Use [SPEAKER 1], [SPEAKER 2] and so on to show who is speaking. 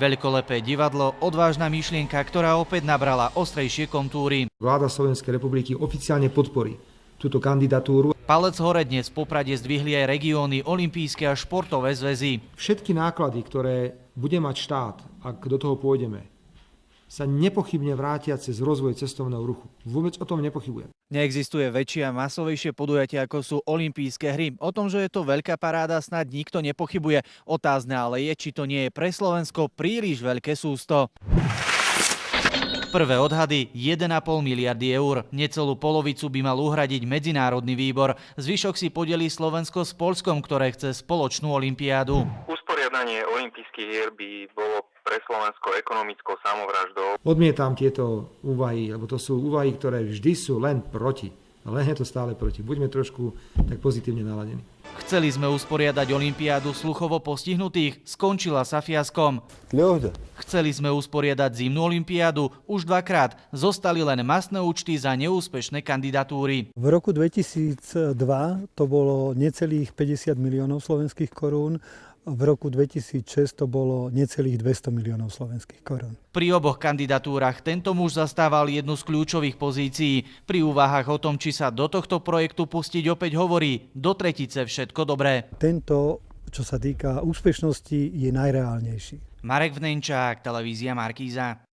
[SPEAKER 1] Veľkolepé divadlo, odvážna myšlienka, ktorá opäť nabrala ostrejšie kontúry.
[SPEAKER 2] Vláda Slovenskej republiky oficiálne podporí túto kandidatúru.
[SPEAKER 1] Palec hore dnes v Poprade zdvihli aj regióny, olympijské a športové zväzy.
[SPEAKER 2] Všetky náklady, ktoré bude mať štát, ak do toho pôjdeme, sa nepochybne vrátia cez rozvoj cestovného ruchu. Vôbec o tom nepochybujem.
[SPEAKER 1] Neexistuje väčšie a masovejšie podujatie, ako sú olympijské hry. O tom, že je to veľká paráda, snad nikto nepochybuje. Otázne ale je, či to nie je pre Slovensko príliš veľké sústo. Prvé odhady 1,5 miliardy eur. Necelú polovicu by mal uhradiť medzinárodný výbor. Zvyšok si podelí Slovensko s Poľskom, ktoré chce spoločnú olympiádu.
[SPEAKER 3] Usporiadanie olympijských hier by bolo pre Slovensko ekonomickou samovraždou.
[SPEAKER 2] Odmietam tieto úvahy, lebo to sú úvahy, ktoré vždy sú len proti. Len je to stále proti. Buďme trošku tak pozitívne naladení.
[SPEAKER 1] Chceli sme usporiadať olympiádu sluchovo postihnutých, skončila sa fiaskom. Chceli sme usporiadať zimnú olympiádu, už dvakrát, zostali len masné účty za neúspešné kandidatúry.
[SPEAKER 4] V roku 2002 to bolo necelých 50 miliónov slovenských korún, v roku 2006 to bolo necelých 200 miliónov slovenských korún.
[SPEAKER 1] Pri oboch kandidatúrach tento muž zastával jednu z kľúčových pozícií. Pri úvahách o tom, či sa do tohto projektu pustiť, opäť hovorí, do tretice všetko dobré.
[SPEAKER 4] Tento, čo sa týka úspešnosti, je najreálnejší.
[SPEAKER 1] Marek Vnenčák, televízia Markíza.